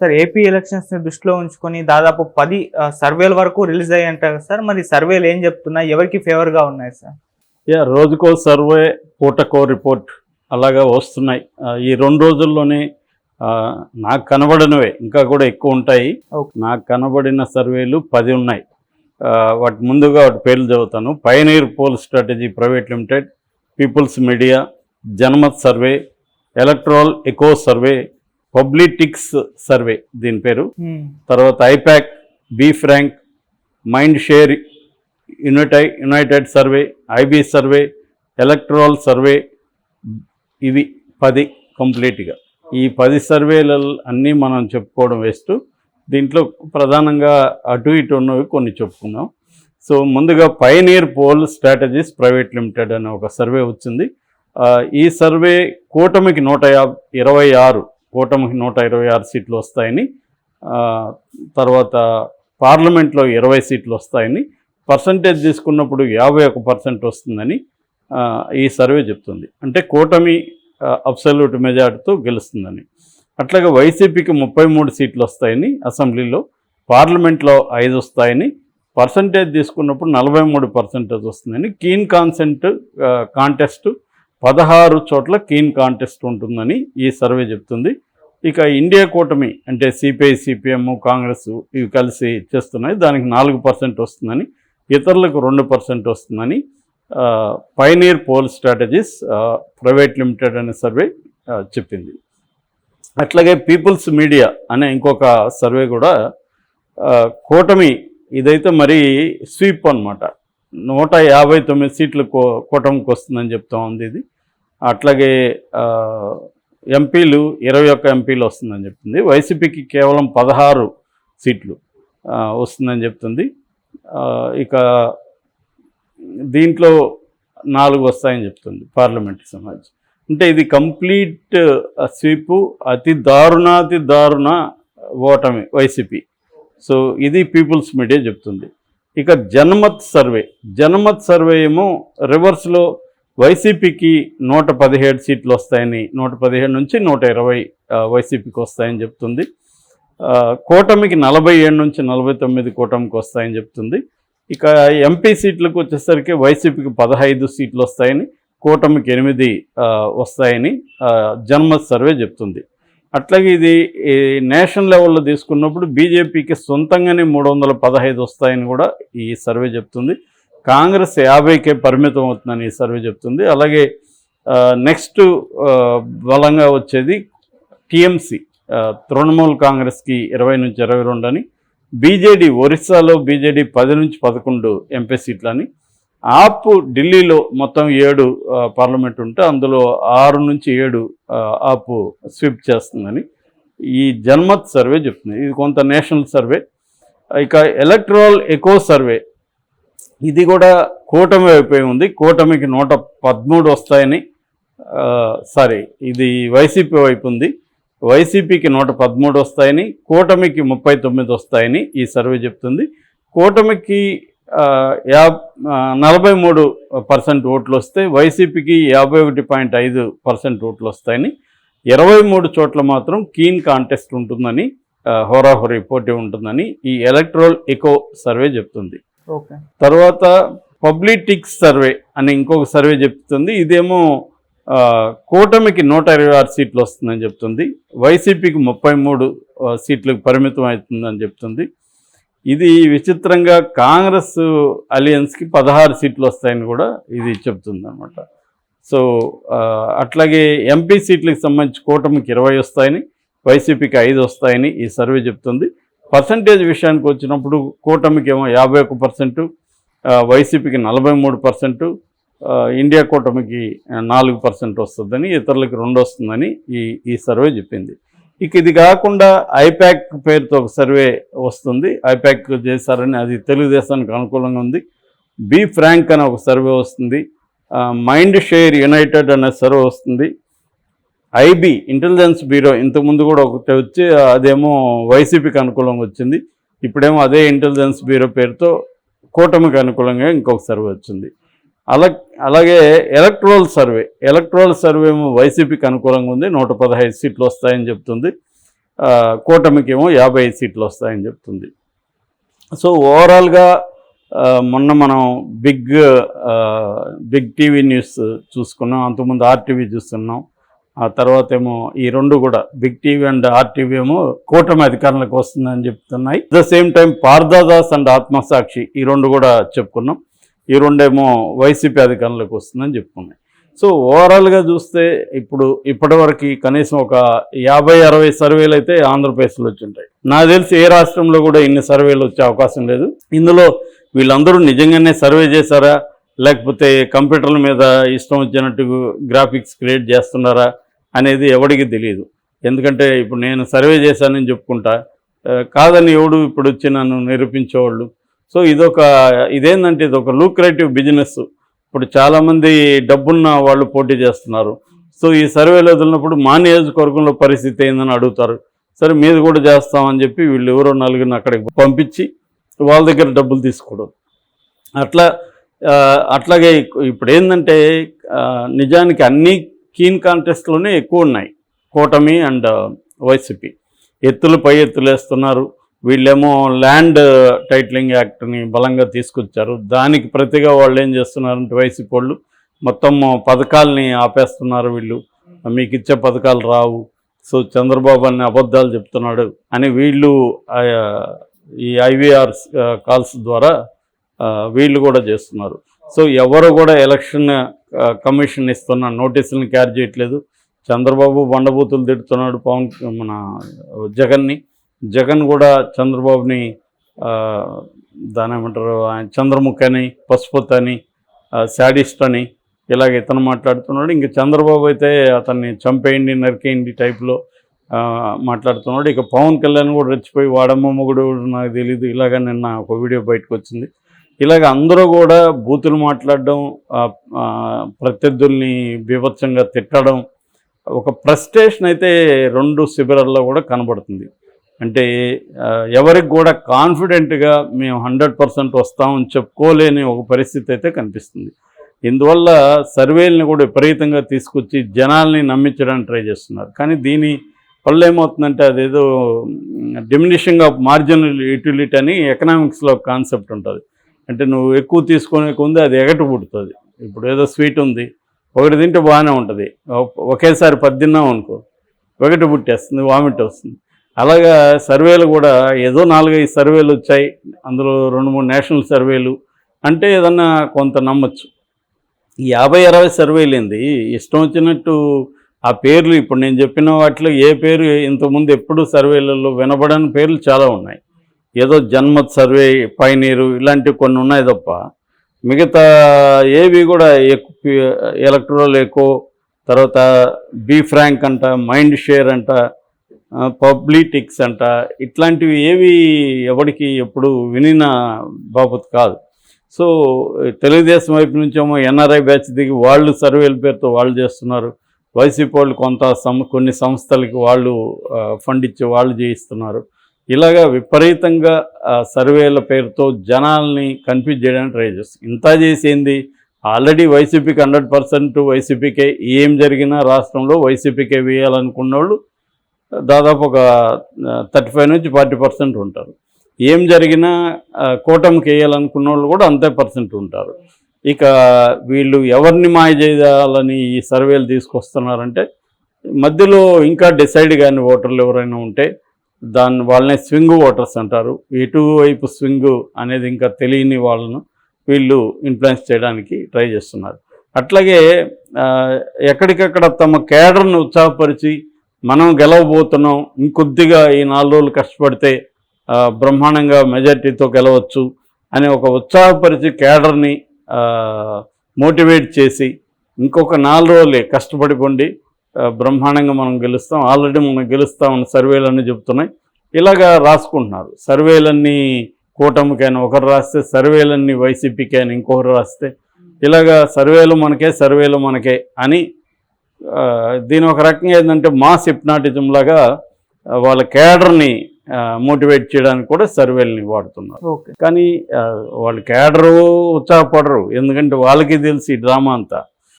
Sir AP ఎలక్షన్స్ని దృష్టిలో ఉంచుకొని దాదాపు 10 సర్వేల వరకు రిలీజ్ అయ్యాయంటారు సార్. మరి సర్వేలు ఏం చెప్తున్నాయి, ఎవరికి ఫేవర్గా ఉన్నాయి సార్? రోజుకో సర్వే, పూటకో రిపోర్ట్ అలాగా వస్తున్నాయి. ఈ 2 రోజుల్లోనే నాకు కనబడినవే ఇంకా కూడా ఎక్కువ ఉంటాయి. నాకు కనబడిన సర్వేలు 10 ఉన్నాయి. వాటి ముందుగా వాటి పేర్లు చదువుతాను. Pioneer poll strategy private limited, people's media, Janmat survey, electoral echo survey, పబ్లిటిక్స్ సర్వే దీని పేరు, తర్వాత IPAC, B Frank, mind share united survey, IB survey, electoral survey. ఇవి 10 కంప్లీట్గా. ఈ 10 సర్వేలు అన్నీ మనం చెప్పుకోవడం వేస్ట్. దీంట్లో ప్రధానంగా అటు ఇటు ఉన్నవి కొన్ని చెప్పుకుందాం. సో ముందుగా pioneer poll strategies private limited అనే ఒక సర్వే వచ్చింది. ఈ సర్వే కూటమికి 126 సీట్లు వస్తాయని, తర్వాత పార్లమెంట్లో 20 సీట్లు వస్తాయని, పర్సంటేజ్ తీసుకున్నప్పుడు 51% వస్తుందని ఈ సర్వే చెప్తుంది. అంటే కూటమి అబ్సల్యూట్ మెజార్టీతో గెలుస్తుందని. అట్లాగే వైసీపీకి 33 సీట్లు వస్తాయని అసెంబ్లీలో, పార్లమెంట్లో 5 వస్తాయని, పర్సంటేజ్ తీసుకున్నప్పుడు 43% వస్తుందని, కీన్ కాంటెస్ట్ 16 చోట్ల కీన్ కాంటెస్ట్ ఉంటుందని ఈ సర్వే చెప్తుంది. ఇక ఇండియా కూటమి అంటే సిపిఐ, సిపిఎం, కాంగ్రెస్ ఇవి కలిసి చేస్తున్నాయి. దానికి 4% వస్తుందని, ఇతరులకు 2% వస్తుందని pioneer poll strategies private limited అనే సర్వే చెప్పింది. అట్లాగే పీపుల్స్ మీడియా అనే ఇంకొక సర్వే కూడా కూటమి, ఇదైతే మరీ స్వీప్ అనమాట, 159 సీట్లు కూటమికి వస్తుందని చెప్తా ఉంది ఇది. అట్లాగే ఎంపీలు 21 ఎంపీలు వస్తుందని చెప్తుంది. వైసీపీకి కేవలం 16 సీట్లు వస్తుందని చెప్తుంది. ఇక దీంట్లో 4 వస్తాయని చెప్తుంది పార్లమెంట్కి సంబంధించి. అంటే ఇది కంప్లీట్ స్వీపు, అతి దారుణ ఓటమి వైసీపీ. సో ఇది పీపుల్స్ మీడియా చెప్తుంది. ఇక జనమత్ సర్వే ఏమో రివర్స్లో వైసీపీకి 117 సీట్లు వస్తాయని, 117 నుంచి 120 వైసీపీకి వస్తాయని చెప్తుంది. కూటమికి 47 నుంచి 49 కూటమికి వస్తాయని చెప్తుంది. ఇక ఎంపీ సీట్లకు వచ్చేసరికి వైసీపీకి 15 సీట్లు వస్తాయని, కూటమికి 8 వస్తాయని జనమత్ సర్వే చెప్తుంది. అట్లాగే ఇది నేషనల్ లెవెల్లో తీసుకున్నప్పుడు బీజేపీకి సొంతంగానే 315 వస్తాయని కూడా ఈ సర్వే చెప్తుంది. కాంగ్రెస్ 50కే పరిమితం అవుతుందని ఈ సర్వే చెప్తుంది. అలాగే నెక్స్ట్ బలంగా వచ్చేది టీఎంసీ, తృణమూల్ కాంగ్రెస్కి 20 నుంచి 22 అని, బీజేడీ ఒరిస్సాలో బీజేడీ 10 నుంచి 11 ఎంపీ సీట్లని, ఆప్ ఢిల్లీలో మొత్తం 7 పార్లమెంట్ ఉంటే అందులో 6 నుంచి 7 ఆప్ స్వీప్ చేస్తుందని ఈ జనమత్ సర్వే చెప్తుంది. ఇది కొంత నేషనల్ సర్వే. ఇక ఎలక్ట్రల్ ఎకో సర్వే, ఇది కూడా కూటమి వైపు ఉంది. కూటమికి 113 వస్తాయని, ఇది వైసీపీ వైపు ఉంది. వైసీపీకి 113 వస్తాయని, కూటమికి 39 వస్తాయని ఈ సర్వే చెప్తుంది. కూటమికి 43% ఓట్లు వస్తే వైసీపీకి 51.5% ఓట్లు వస్తాయని, 23 చోట్ల మాత్రం కీన్ కాంటెస్ట్ ఉంటుందని, హోరాహోరీ పోటీ ఉంటుందని ఈ ఎలక్ట్రల్ ఎకో సర్వే చెప్తుంది. తర్వాత పబ్లిటిక్స్ సర్వే అని ఇంకొక సర్వే చెప్తుంది. ఇదేమో కూటమికి 126 సీట్లు వస్తుందని చెప్తుంది, వైసీపీకి 33 సీట్లకు పరిమితం అవుతుందని చెప్తుంది. ఇది విచిత్రంగా కాంగ్రెస్ అలియన్స్కి 16 సీట్లు వస్తాయని కూడా ఇది చెప్తుంది అనమాట. సో అట్లాగే ఎంపీ సీట్లకు సంబంధించి కూటమికి 20 వస్తాయని, వైసీపీకి 5 వస్తాయని ఈ సర్వే చెప్తుంది. పర్సంటేజ్ విషయానికి వచ్చినప్పుడు కూటమికి ఏమో 51%, వైసీపీకి 43%, ఇండియా కూటమికి 4% వస్తుందని, ఇతరులకి 2 వస్తుందని ఈ సర్వే చెప్పింది. ఇక ఇది కాకుండా ఐపాక్ పేరుతో ఒక సర్వే వస్తుంది. ఐపాక్ చేశారని, అది తెలుగుదేశానికి అనుకూలంగా ఉంది. బీ ఫ్రాంక్ అనే ఒక సర్వే వస్తుంది. మైండ్ షేర్ యునైటెడ్ అనే సర్వే వస్తుంది. ఐబీ ఇంటెలిజెన్స్ బ్యూరో ఇంతకుముందు కూడా ఒకటి వచ్చి అదేమో వైసీపీకి అనుకూలంగా వచ్చింది. ఇప్పుడేమో అదే ఇంటెలిజెన్స్ బ్యూరో పేరుతో కూటమికి అనుకూలంగా ఇంకొక సర్వే వచ్చింది. అలాగే ఎలక్ట్రల్ సర్వే ఏమో వైసీపీకి అనుకూలంగా ఉంది, 115 సీట్లు వస్తాయని చెప్తుంది. కూటమికి ఏమో 55 సీట్లు వస్తాయని చెప్తుంది. సో ఓవరాల్గా మొన్న మనం బిగ్ టీవీ న్యూస్ చూసుకున్నాం, అంతకుముందు ఆర్టీవీ చూస్తున్నాం. ఆ తర్వాత ఏమో ఈ రెండు కూడా బిగ్ టీవీ అండ్ ఆర్టీవీ ఏమో కూటమి అధికారంలోకి వస్తుందని చెప్తున్నాయి. At the same time Parthadas and Aatmasakshi ఈ రెండు కూడా చెప్పుకున్నాం. ఈ రెండేమో వైసీపీ అధికారంలోకి వస్తుందని చెప్పుకున్నాయి. సో ఓవరాల్గా చూస్తే ఇప్పటివరకు కనీసం ఒక 50-60 సర్వేలు అయితే ఆంధ్రప్రదేశ్లో వచ్చి ఉంటాయి. నాకు తెలిసి ఏ రాష్ట్రంలో కూడా ఇన్ని సర్వేలు వచ్చే అవకాశం లేదు. ఇందులో వీళ్ళందరూ నిజంగానే సర్వే చేశారా, లేకపోతే కంప్యూటర్ల మీద ఇష్టం వచ్చినట్టు గ్రాఫిక్స్ క్రియేట్ చేస్తున్నారా అనేది ఎవరికి తెలియదు. ఎందుకంటే ఇప్పుడు నేను సర్వే చేశానని చెప్పుకుంటా, కాదని ఎవడు ఇప్పుడు వచ్చి నన్ను నిరూపించేవాళ్ళు. సో ఇదేంటంటే ఇది ఒక లూక్రేటివ్ బిజినెస్. ఇప్పుడు చాలామంది డబ్బున్న వాళ్ళు పోటీ చేస్తున్నారు. సో ఈ సర్వేలు వదిలినప్పుడు మా నియోజకవర్గంలో పరిస్థితి ఏందని అడుగుతారు. సరే మీది కూడా చేస్తామని చెప్పి వీళ్ళు ఎవరో నలుగురిని అక్కడికి పంపించి వాళ్ళ దగ్గర డబ్బులు తీసుకోవడం. అట్లాగే ఇప్పుడు ఏంటంటే నిజానికి అన్ని కీన్ కాంటెస్ట్లోనే ఎక్కువ ఉన్నాయి కూటమి అండ్ వైసీపీ. ఎత్తులు పై ఎత్తులు వేస్తున్నారు. వీళ్ళేమో ల్యాండ్ టైటిలింగ్ యాక్ట్ని బలంగా తీసుకొచ్చారు. దానికి ప్రతిగా వాళ్ళు ఏం చేస్తున్నారంటే వైసీపీ వాళ్ళు మొత్తం పథకాలని ఆపేస్తున్నారు. వీళ్ళు మీకు ఇచ్చే పథకాలు రావు, సో చంద్రబాబు అన్ని అబద్ధాలు చెప్తున్నాడు అని వీళ్ళు ఈ ఐవీఆర్ కాల్స్ ద్వారా వీళ్ళు కూడా చేస్తున్నారు. సో ఎవరు కూడా ఎలక్షన్ కమిషన్ ఇస్తున్న నోటీసులను క్యారీ చేయట్లేదు. చంద్రబాబు బండబూతులు తిడుతున్నాడు మన జగన్ కూడా చంద్రబాబుని దాని ఏమంటారు, ఆయన చంద్రముఖి అని, పశుపతి అని, శాడిస్ట్ అని ఇలాగ ఇతను మాట్లాడుతున్నాడు. ఇంక చంద్రబాబు అయితే అతన్ని చంపేయండి, నరికేయండి టైప్లో మాట్లాడుతున్నాడు. ఇక పవన్ కళ్యాణ్ కూడా రెచ్చిపోయి వాడమ్మ మొగుడు నాకు తెలీదు ఇలాగ నిన్న ఒక వీడియో బయటకు వచ్చింది. ఇలాగ అందరూ కూడా బూతులు మాట్లాడడం, ప్రత్యర్థుల్ని బీభత్సంగా తిట్టడం, ఒక ఫ్రస్ట్రేషన్ అయితే రెండు శిబిరాల్లో కూడా కనబడుతుంది. అంటే ఎవరికి కూడా కాన్ఫిడెంట్గా మేము 100% వస్తామని చెప్పుకోలేని ఒక పరిస్థితి అయితే కనిపిస్తుంది. ఇందువల్ల సర్వేలని కూడా విపరీతంగా తీసుకొచ్చి జనాల్ని నమ్మించడానికి ట్రై చేస్తున్నారు. కానీ దీని వల్ల ఏమవుతుందంటే అదేదో డిమినిషింగ్ ఆఫ్ మార్జినల్ యూటిలిటీ అని ఎకనామిక్స్లో కాన్సెప్ట్ ఉంటుంది. అంటే నువ్వు ఎక్కువ తీసుకునే కొంది అది ఎగటు పుడుతుంది. ఇప్పుడు ఏదో స్వీట్ ఉంది, ఒకటి తింటే బాగానే ఉంటుంది, ఒకేసారి 10 తిన్నాం అనుకో ఎగటు పుట్టేస్తుంది, వామిట్ వస్తుంది. అలాగా సర్వేలు కూడా ఏదో 4-5 సర్వేలు వచ్చాయి, అందులో 2-3 నేషనల్ సర్వేలు అంటే ఏదన్నా కొంత నమ్మచ్చు. 50-60 సర్వేలు ఏంది, ఇష్టం వచ్చినట్టు ఆ పేర్లు ఇప్పుడు నేను చెప్పిన వాటిలో ఏ పేరు ఇంతకుముందు ఎప్పుడు సర్వేలలో వినబడని పేర్లు చాలా ఉన్నాయి. ఏదో జన్మత్ సర్వే, పైనీరు ఇలాంటివి కొన్ని ఉన్నాయి తప్ప మిగతా ఏవి కూడా ఎలక్ట్రల్ ఎకో, తర్వాత బీ ఫ్రాంక్ అంట, మైండ్ షేర్ అంట, పబ్లిటిక్స్ అంట, ఇట్లాంటివి ఏవి ఎవరికి ఎప్పుడు వినిన బాబత్ కాదు. సో తెలుగుదేశం వైపు నుంచేమో ఎన్ఆర్ఐ బ్యాచ్ దిగి వాళ్ళు సర్వేల పేరుతో వాళ్ళు చేస్తున్నారు. వైసీపీ వాళ్ళు కొన్ని సంస్థలకి వాళ్ళు ఫండ్ ఇచ్చి వాళ్ళు చేయిస్తున్నారు. ఇలాగా విపరీతంగా సర్వేల పేరుతో జనాల్ని కన్ఫ్యూజ్ చేయడానికి ట్రై చేస్తారు. ఇంత చేసేంది ఆల్రెడీ వైసీపీకి 100% వైసీపీకే ఏం జరిగినా రాష్ట్రంలో వైసీపీకే వేయాలనుకున్న వాళ్ళు దాదాపు ఒక 35-40% ఉంటారు. ఏం జరిగినా కూటమికి వేయాలనుకున్న వాళ్ళు కూడా అంతే % ఉంటారు. ఇక వీళ్ళు ఎవరిని మాయ చేయాలని ఈ సర్వేలు తీసుకొస్తున్నారంటే మధ్యలో ఇంకా డిసైడ్ కాని ఓటర్లు ఎవరైనా ఉంటే వాళ్ళని స్వింగ్ ఓటర్స్ అంటారు. ఎటువైపు స్వింగ్ అనేది ఇంకా తెలియని వాళ్ళను వీళ్ళు ఇన్ఫ్లుయెన్స్ చేయడానికి ట్రై చేస్తున్నారు. అట్లాగే ఎక్కడికక్కడ తమ కేడర్ను ఉత్సాహపరిచి మనం గెలవబోతున్నాం, ఇంకొద్దిగా ఈ 4 రోజులు కష్టపడితే బ్రహ్మాండంగా మెజార్టీతో గెలవచ్చు అని ఒక ఉత్సాహపరిచి కేడర్ని మోటివేట్ చేసి ఇంకొక 4 రోజులే కష్టపడిపోండి, బ్రహ్మాండంగా మనం గెలుస్తాం, ఆల్రెడీ మనం గెలుస్తామని సర్వేలన్నీ చెప్తున్నాయి. ఇలాగా రాసుకుంటున్నారు. సర్వేలన్నీ కూటమికైనా ఒకరు రాస్తే, సర్వేలన్నీ వైసీపీకి అని ఇంకొకరు రాస్తే, ఇలాగా సర్వేలు మనకే అని దీని ఒక రకంగా ఏంటంటే మాస్ హిప్నాటిజం లాగా వాళ్ళ కేడర్ని మోటివేట్ చేయడానికి కూడా సర్వేలని వాడుతున్నారు. కానీ వాళ్ళ కేడరు ఉత్సాహపడరు, ఎందుకంటే వాళ్ళకి తెలిసి డ్రామా అంతా